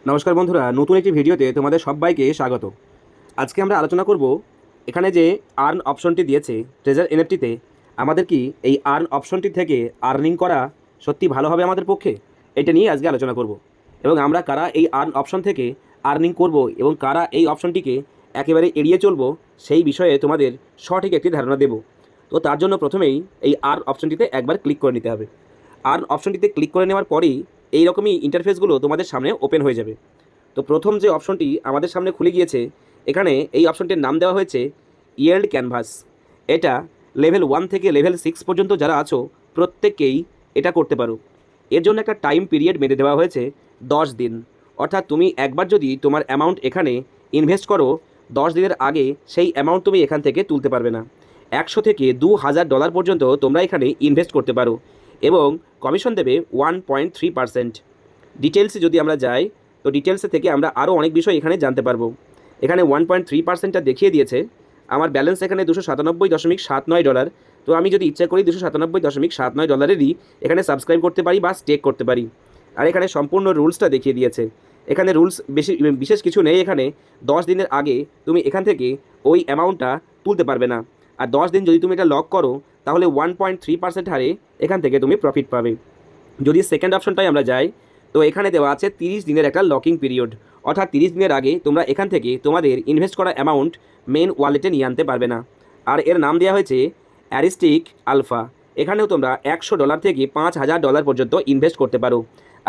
নমস্কার বন্ধুরা, নতুন একটি ভিডিওতে তোমাদের সবাইকে স্বাগত। আজকে আমরা আলোচনা করব এখানে যে আর্ন অপশনটি দিয়েছে ট্রেজার এনএফটিতে, আমাদের কি এই আর্ন অপশনটি থেকে আর্নিং করা সত্যি ভালো হবে আমাদের পক্ষে, এটা নিয়ে আজকে আলোচনা করব। এবং আমরা কারা এই আর্ন অপশন থেকে আর্নিং করব এবং কারা এই অপশনটিকে একেবারে এড়িয়ে চলবো সেই বিষয়ে তোমাদের সঠিক একটি ধারণা দেব। তো তার জন্য প্রথমেই এই আর্ন অপশনটিতে একবার ক্লিক করে নিতে হবে। আর্ন অপশনটিতে ক্লিক করে নেওয়ার পরেই এই রকমই ইন্টারফেসগুলো তোমাদের সামনে ওপেন হয়ে যাবে। তো প্রথম যে অপশনটি আমাদের সামনে খুলে গিয়েছে, এখানে এই অপশনটির নাম দেওয়া হয়েছে ইয়েল্ড ক্যানভাস। এটা লেভেল 1 থেকে লেভেল 6 পর্যন্ত যারা আছো প্রত্যেককেই এটা করতে পারো। এর জন্য একটা টাইম পিরিয়ড বেঁধে দেওয়া হয়েছে 10 দিন। অর্থাৎ তুমি একবার যদি তোমার অ্যামাউন্ট এখানে ইনভেস্ট করো, 10 দিনের আগে সেই অ্যামাউন্ট তুমি এখান থেকে তুলতে পারবে না। 100 থেকে $2000 পর্যন্ত তোমরা এখানে ইনভেস্ট করতে পারো এবং কমিশন দেবে 1.3%। ডিটেলসে যদি আমরা যাই, তো ডিটেলসে থেকে আমরা আরও অনেক বিষয় এখানে জানতে পারবো। এখানে 1.3%টা দেখিয়ে দিয়েছে। আমার ব্যালেন্স এখানে $297.79। তো আমি যদি ইচ্ছা করি $297.79 এখানে সাবস্ক্রাইব করতে পারি বা স্টেক করতে পারি। আর এখানে সম্পূর্ণ রুলসটা দেখিয়ে দিয়েছে। এখানে রুলস বিশেষ কিছু নেই। এখানে 10 দিনের আগে তুমি এখান থেকে ওই অ্যামাউন্টটা তুলতে পারবে না। আর 10 দিন যদি তুমি এটা লক করো, তাহলে 1.3% হারে এখান থেকে তুমি প্রফিট পাবে। যদি সেকেন্ড অপশনটাই আমরা যাই, তো এখানে দেওয়া আছে 30 দিনের একটা লকিং পিরিয়ড। অর্থাৎ 30 দিনের আগে তোমরা এখান থেকে তোমাদের ইনভেস্ট করা অ্যামাউন্ট মেন ওয়ালেটে নিয়ে আনতে পারবে না। আর এর নাম দেওয়া হয়েছে অ্যারিস্টিক আলফা। এখানেও তোমরা $100 থেকে $5000 পর্যন্ত ইনভেস্ট করতে পারো।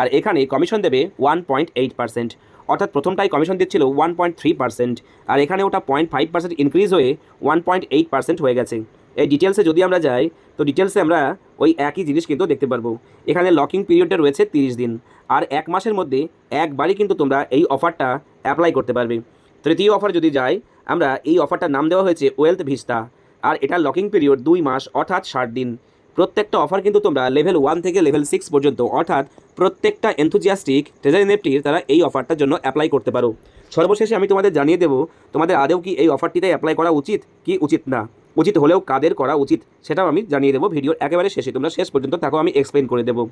আর এখানে কমিশন দেবে 1.8%। অর্থাৎ প্রথমটাই কমিশন দিচ্ছিল 1.3%, আর এখানে ওটা 0.5% ইনক্রিজ হয়ে 1.8% হয়ে গেছে। এই ডিটেলসে যদি আমরা যাই, তো ডিটেলসে আমরা ওই একই জিনিস কিন্তু দেখতে পারবো। এখানে লকিং পিরিয়ডটা রয়েছে 30 দিন, আর 1 মাসের মধ্যে একবারই কিন্তু তোমরা এই অফারটা অ্যাপ্লাই করতে পারবে। তৃতীয় অফার যদি যাই আমরা, এই অফারটার নাম দেওয়া হয়েছে ওয়েলথ ভিস্তা, আর এটা লকিং পিরিয়ড 2 মাস অর্থাৎ 60 দিন। প্রত্যেকটা অফার কিন্তু তোমরা লেভেল 1 থেকে লেভেল 6 পর্যন্ত, অর্থাৎ প্রত্যেকটা এনথুজিয়াস্টিক ট্রেজার এনএফটির তারা এই অফারটার জন্য অ্যাপ্লাই করতে পারো। সর্বশেষে আমি তোমাদের জানিয়ে দেবো তোমাদের আদেও কি এই অফারটিতে অ্যাপ্লাই করা উচিত কি উচিত না, উচিত হলেও কাদের করা উচিত সেটাও আমি জানিয়ে দেবো ভিডিওর একেবারে শেষে। তোমরা শেষ পর্যন্ত থাকো, আমি এক্সপ্লেন করে দেবো।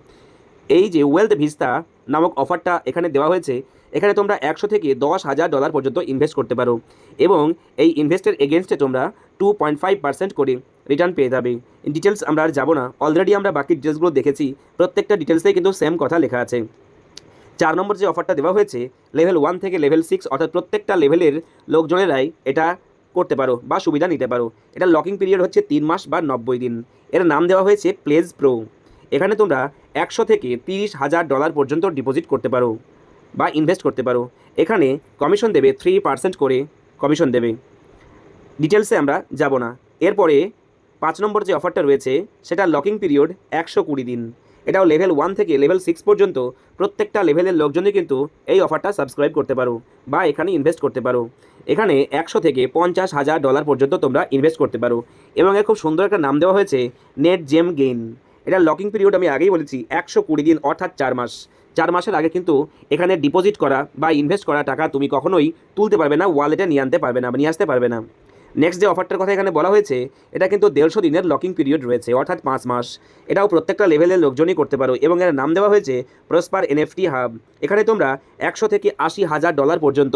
এই যে ওয়েলথ ভিস্তা নামক অফারটা এখানে দেওয়া হয়েছে, এখানে তোমরা 100 থেকে $10,000 পর্যন্ত ইনভেস্ট করতে পারো এবং এই ইনভেস্টের এগেনস্টে তোমরা 2.5% করে রিটার্ন পেয়ে যাবে। ডিটেলস আমরা আর যাবো না, অলরেডি আমরা বাকি ডিটেলসগুলো দেখেছি। প্রত্যেকটা ডিটেলসেই কিন্তু সেম কথা লেখা আছে। 4 নম্বর যে অফারটা দেওয়া হয়েছে লেভেল 1 থেকে লেভেল 6, অর্থাৎ প্রত্যেকটা লেভেলের লোকজনেরাই এটা করতে পারো বা সুবিধা নিতে পারো। এটা লকিং পিরিয়ড হচ্ছে 3 মাস বা 90 দিন। এর নাম দেওয়া হয়েছে প্লেজ প্রো। এখানে তোমরা 100 থেকে $30,000 পর্যন্ত ডিপোজিট করতে পারো বা ইনভেস্ট করতে পারো। এখানে কমিশন দেবে 3% করে কমিশন দেবে। ডিটেলসে আমরা যাব না। এরপরে 5 নম্বর যে অফারটা রয়েছে সেটা লকিং পিরিয়ড 120 দিন। এটাও লেভেল 1 থেকে লেভেল 6 পর্যন্ত প্রত্যেকটা লেভেলের লোকজনই কিন্তু এই অফারটা সাবস্ক্রাইব করতে পারো বা এখানে ইনভেস্ট করতে পারো। এখানে 100 থেকে $50,000 পর্যন্ত তোমরা ইনভেস্ট করতে পারো এবং এর খুব সুন্দর একটা নাম দেওয়া হয়েছে নেট জেম গেইন। এটা লকিং পিরিয়ড আমি আগেই বলেছি 120 দিন অর্থাৎ 4 মাস। 4 মাসের আগে কিন্তু এখানে ডিপোজিট করা বা ইনভেস্ট করা টাকা তুমি কখনোই তুলতে পারবে না, ওয়ালেটে নিয়ে আনতে পারবে না বা নিয়ে আসতে পারবে না। নেক্সট যে অফারটার কথা এখানে বলা হয়েছে, এটা কিন্তু 150 দিনের লকিং পিরিয়ড রয়েছে অর্থাৎ 5 মাস। এটাও প্রত্যেকটা লেভেলের লোকজনই করতে পারো এবং এর নাম দেওয়া হয়েছে প্রসপার এনএফটি হাব। এখানে তোমরা 100 থেকে $80,000 পর্যন্ত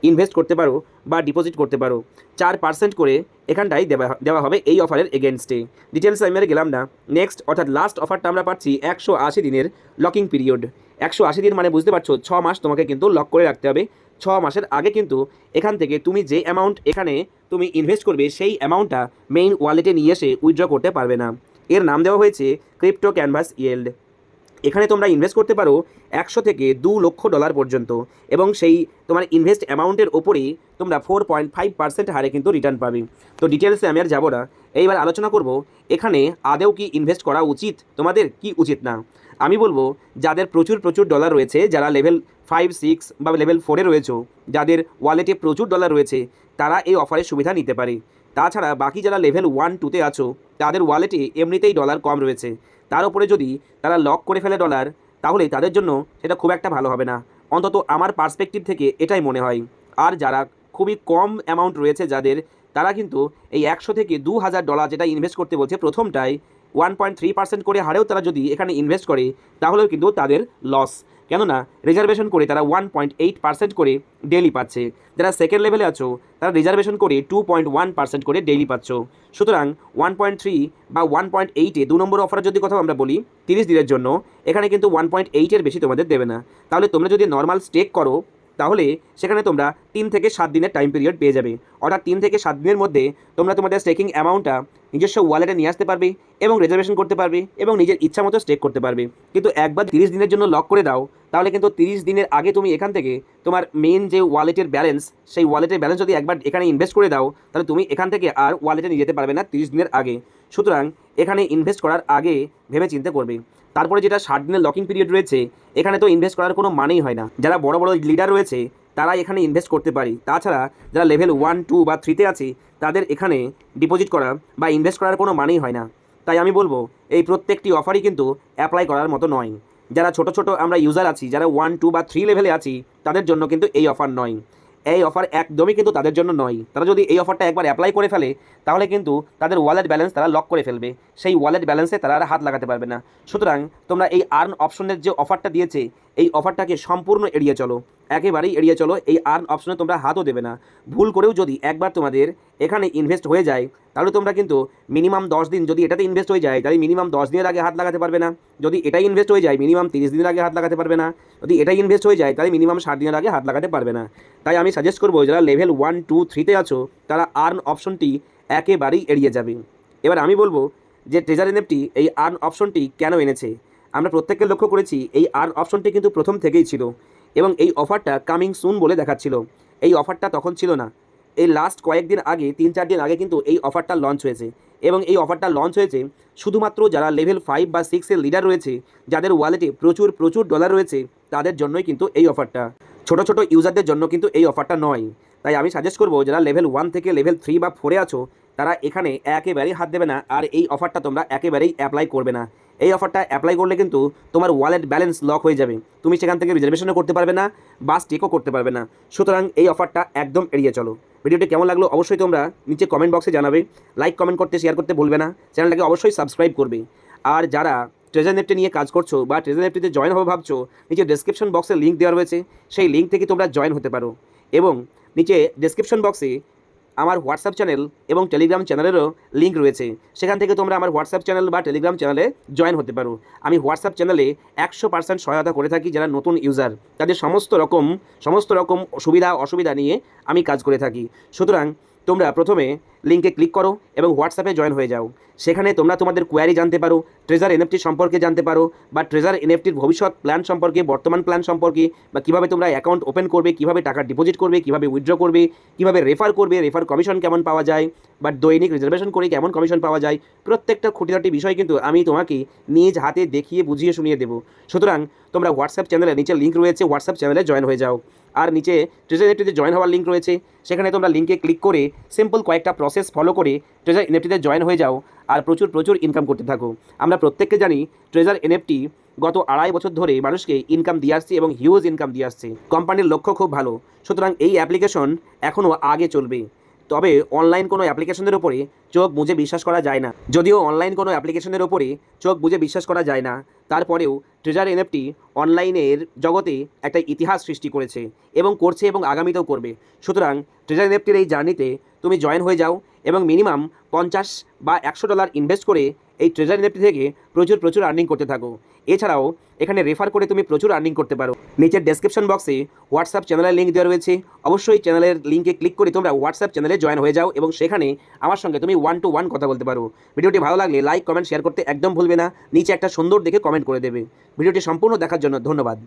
ইনভেস্ট করতে পারো বা ডিপোজিট করতে পারো। 4% করে এখানটাই দেওয়া হবে এই অফারের এগেনস্টে। ডিটেলস আমি আর গেলাম না। নেক্সট অর্থাৎ লাস্ট অফারটা আমরা পাচ্ছি 180 দিনের লকিং পিরিয়ড। 180 দিন মানে বুঝতে পারছো 6 মাস তোমাকে কিন্তু লক করে রাখতে হবে। 6 মাসের আগে কিন্তু এখান থেকে তুমি যে অ্যামাউন্ট এখানে তুমি ইনভেস্ট করবে সেই অ্যামাউন্টটা মেইন ওয়ালেটে নিয়ে এসে উইথড্র করতে পারবে না। এর নাম দেওয়া হয়েছে ক্রিপ্টো ক্যানভাস ইয়েল্ড। এখানে তোমরা ইনভেস্ট করতে পারো 100 থেকে $2,00,000 পর্যন্ত এবং সেই তোমার ইনভেস্ট অ্যামাউন্টের ওপরেই তোমরা 4.5% হারে কিন্তু রিটার্ন পাবে। তো ডিটেলসে আমি আর যাবো না, এইবার আলোচনা করব এখানে আদেও কি ইনভেস্ট করা উচিত তোমাদের কি উচিত না। আমি বলবো যাদের প্রচুর প্রচুর ডলার রয়েছে, যারা লেভেল 5, 6 বা লেভেল 4-এ রয়েছে, যাদের ওয়ালেটে প্রচুর ডলার রয়েছে, তারা এই অফারের সুবিধা নিতে পারে। তাছাড়া বাকি যারা লেভেল 1, 2-তে আছো, তাদের ওয়ালেটে এমনিতেই ডলার কম রয়েছে, তার উপরে যদি তারা লক করে ফেলে ডলার, তাহলে তাদের জন্য সেটা খুব একটা ভালো হবে না। অন্তত আমার পার্সপেক্টিভ থেকে এটাই মনে হয়। আর যারা খুবই কম অ্যামাউন্ট রয়েছে যাদের, তারা কিন্তু এই 100 থেকে $2,000 যেটা ইনভেস্ট করতে বলছে প্রথমটায়, 1.3% করে হারেও তারা যদি এখানে ইনভেস্ট করে তাহলেও কিন্তু তাদের লস, কেননা রিজার্ভেশন করে তারা 1.8% করে ডেইলি পাচ্ছে। যারা সেকেন্ড লেভেলে আছো তারা রিজার্ভেশন করে 2.1% করে ডেইলি পাচ্ছ। সুতরাং 1.3 বা 1.8-এ 2 নম্বর অফারের যদি কথা আমরা বলি 30 দিনের জন্য, এখানে কিন্তু 1.8-এর বেশি তোমাদের দেবে না। তাহলে তোমরা যদি নর্মাল স্টেক করো তাহলে সেখানে তোমরা 3 থেকে 7 দিনের টাইম পিরিয়ড পেয়ে যাবে। অর্থাৎ 3 থেকে 7 দিনের মধ্যে তোমরা তোমাদের স্টেকিং অ্যামাউন্টটা নিজস্ব ওয়ালেটে নিয়ে আসতে পারবে এবং রিজার্ভেশন করতে পারবে এবং নিজের ইচ্ছা মতো স্টেক করতে পারবে। কিন্তু একবার 30 দিনের জন্য লক করে দাও তাহলে কিন্তু 30 দিনের আগে তুমি এখান থেকে তোমার মেন যে ওয়ালেটের ব্যালেন্স, সেই ওয়ালেটের ব্যালেন্স যদি একবার এখানে ইনভেস্ট করে দাও তাহলে তুমি এখান থেকে আর ওয়ালেটে নিয়ে যেতে পারবে না 30 দিনের আগে। সুতরাং এখানে ইনভেস্ট করার আগে ভেবে চিন্তে করবে। তারপরে যেটা 60 দিনের লকিং পিরিয়ড রয়েছে, এখানে তো ইনভেস্ট করার কোনো মানেই হয় না। যারা বড় বড় লিডার রয়েছে তারা এখানে ইনভেস্ট করতে পারি, তাছাড়া যারা লেভেল 1, 2 বা 3-তে আছে তাদের এখানে ডিপোজিট করা বা ইনভেস্ট করার কোনো মানেই হয় না। তাই আমি বলবো এই প্রত্যেকটি অফারই কিন্তু অ্যাপ্লাই করার মতো নয়। যারা ছোট ছোট আমরা ইউজার আছি, যারা 1, 2 বা 3 লেভেলে আছি তাদের জন্য কিন্তু এই অফার নয়। এই অফার একদমই কিন্তু তাদের জন্য নয়। তারা যদি এই অফারটা একবার অ্যাপ্লাই করে ফেলে তাহলে কিন্তু তাদের ওয়ালেট ব্যালেন্স তারা লক করে ফেলবে, সেই ওয়ালেট ব্যালেন্সে তারা আর হাত লাগাতে পারবে না। সুতরাং তোমরা এই আর্ন অপশনের যে অফারটা দিয়েছে এই অফারটাকে সম্পূর্ণ এড়িয়ে চলো, একেবারেই এড়িয়ে চলো। এই আর্ন অপশনে তোমরা হাতও দেবে না। ভুল করেও যদি একবার তোমাদের এখানে ইনভেস্ট হয়ে যায় তাহলে তোমরা কিন্তু মিনিমাম 10 দিন, যদি এটাতে ইনভেস্ট হয়ে যায় তাহলে মিনিমাম 10 দিনের আগে হাত লাগাতে পারবে না। যদি এটাই ইনভেস্ট হয়ে যায় মিনিমাম 30 দিনের আগে হাত লাগাতে পারবে না। যদি এটাই ইনভেস্ট হয়ে যায় তাহলে মিনিমাম 60 দিনের আগে হাত লাগাতে পারবে না। তাই আমি সাজেস্ট করবো যারা লেভেল 1, 2, 3-তে আছো তারা আর্ন অপশনটি একেবারেই এড়িয়ে যাবে। এবার আমি বলবো যে ট্রেজার এনএফটি এই আর্ন অপশনটি কেন এনেছে। আমরা প্রত্যেককে লক্ষ্য করেছি এই আর্ন অপশনটি কিন্তু প্রথম থেকেই ছিল এবং এই অফারটা কামিং সুন বলে দেখাচ্ছিল। এই অফারটা তখন ছিল না। এই লাস্ট কয়েকদিন আগে, 3-4 দিন আগে কিন্তু এই অফারটা লঞ্চ হয়েছে এবং এই অফারটা লঞ্চ হয়েছে শুধুমাত্র যারা লেভেল 5 বা 6-এর লিডার রয়েছে, যাদের ওয়ালেটে প্রচুর প্রচুর ডলার রয়েছে তাদের জন্যই কিন্তু এই অফারটা, ছোট ছোট ইউজারদের জন্য কিন্তু এই অফারটা নয়। তাই আমি সাজেস্ট করবো যারা লেভেল 1 থেকে লেভেল 3 বা 4-এ আছো তারা এখানে একেবারেই হাত দেবে না আর এই অফারটা তোমরা একেবারেই অ্যাপ্লাই করবে না। এই অফারটা অ্যাপ্লাই করলে কিন্তু তোমার ওয়ালেট ব্যালেন্স লক হয়ে যাবে, তুমি সেখান থেকে রিজার্ভেশনও করতে পারবে না বা স্টেকও করতে পারবে না। সুতরাং এই অফারটা একদম এড়িয়ে চলো। ভিডিওটি কেমন লাগলো অবশ্যই তোমরা নিচে কমেন্ট বক্সে জানাবে। লাইক কমেন্ট করতে, শেয়ার করতে ভুলবে না। চ্যানেলটাকে অবশ্যই সাবস্ক্রাইব করবে। আর যারা ট্রেজার নেফটি নিয়ে কাজ করছো বা ট্রেজার নেফটিতে জয়েন হবে ভাবছো, নিচে ডেসক্রিপশন বক্সে লিঙ্ক দেওয়া রয়েছে, সেই লিঙ্ক থেকে তোমরা জয়েন হতে পারো। এবং নিচে ডেসক্রিপশন বক্সে আমার হোয়াটসঅ্যাপ চ্যানেল এবং টেলিগ্রাম চ্যানেলেরও লিঙ্ক রয়েছে, সেখান থেকে তোমরা আমার হোয়াটসঅ্যাপ চ্যানেল বা টেলিগ্রাম চ্যানেলে জয়েন হতে পারো। আমি হোয়াটসঅ্যাপ চ্যানেলে 100% সহায়তা করে থাকি যারা নতুন ইউজার, তাদের সমস্ত রকম সুবিধা অসুবিধা নিয়ে আমি কাজ করে থাকি। সুতরাং তোমরা প্রথমে লিঙ্কে ক্লিক করো এবং হোয়াটসঅ্যাপে জয়েন হয়ে যাও। সেখানে তোমরা তোমাদের কোয়ারি জানতে পারো, ট্রেজার এনএফটি সম্পর্কে জানতে পারো বা ট্রেজার এনএফটির ভবিষ্যৎ প্ল্যান সম্পর্কে, বর্তমান প্ল্যান সম্পর্কে, বা কীভাবে তোমরা অ্যাকাউন্ট ওপেন করবে, কীভাবে টাকা ডিপোজিট করবে, কীভাবে উইথড্র করবে, কীভাবে রেফার করবে, রেফার কমিশন কেমন পাওয়া যায়, বা দৈনিক রিজার্ভেশন করে কেমন কমিশন পাওয়া যায়, প্রত্যেকটা খুঁটিনাটি বিষয় কিন্তু আমি তোমাকে নিজ হাতে দেখিয়ে বুঝিয়ে শুনিয়ে দেবো। সুতরাং তোমরা হোয়াটসঅ্যাপ চ্যানেলে, নিচে লিঙ্ক রয়েছে, হোয়াটসঅ্যাপ চ্যানেলে জয়েন হয়ে যাও। আর নিচে ট্রেজার এনএফটিতে জয়েন হওয়ার লিঙ্ক রয়েছে, সেখানে তোমরা লিঙ্কে ক্লিক করে সিম্পল কয়েকটা প্রসেস ফলো করে ট্রেজার এনএফটিতে জয়েন হয়ে যাও আর প্রচুর ইনকাম করতে থাকো। আমরা প্রত্যেককে জানি ট্রেজার এনএফটি গত 2.5 বছর ধরে মানুষকে ইনকাম দিয়ে আসছে এবং হিউজ ইনকাম দিয়ে আসছে। কোম্পানির লক্ষ্য খুব ভালো। সুতরাং এই অ্যাপ্লিকেশন এখনও আগে চলবে। তবে অনলাইন কোনো অ্যাপ্লিকেশনের ওপরে চোখ বুজে বিশ্বাস করা যায় না। যদিও অনলাইন কোনো অ্যাপ্লিকেশনের ওপরে চোখ বুজে বিশ্বাস করা যায় না, তারপরেও ট্রেজার এনএফটি অনলাইনের জগতে একটা ইতিহাস সৃষ্টি করেছে এবং করছে এবং আগামীতেও করবে। সুতরাং ট্রেজার এনএফটির এই জার্নিতে তুমি জয়েন হয়ে যাও এবং মিনিমাম 50 বা 100 ডলার ইনভেস্ট করে এই ট্রেজার এনএফটি থেকে প্রচুর আর্নিং করতে থাকো। এছাড়াও এখানে রেফার করে তুমি প্রচুর আর্নিং করতে পারো। নিচের ডেসক্রিপশন বক্সে হোয়াটসঅ্যাপ চ্যানেলের লিঙ্ক দেওয়া রয়েছে, অবশ্যই চ্যানেলের লিঙ্কে ক্লিক করে তোমরা হোয়াটসঅ্যাপ চ্যানেলে জয়েন হয়ে যাও এবং সেখানে আমার সঙ্গে তুমি 1-to-1 কথা বলতে পারো। ভিডিওটি ভালো লাগলে লাইক কমেন্ট শেয়ার করতে একদম ভুলবে না। নিচে একটা সুন্দর দেখে কমেন্ট করে দেবে। ভিডিওটি সম্পূর্ণ দেখার জন্য ধন্যবাদ।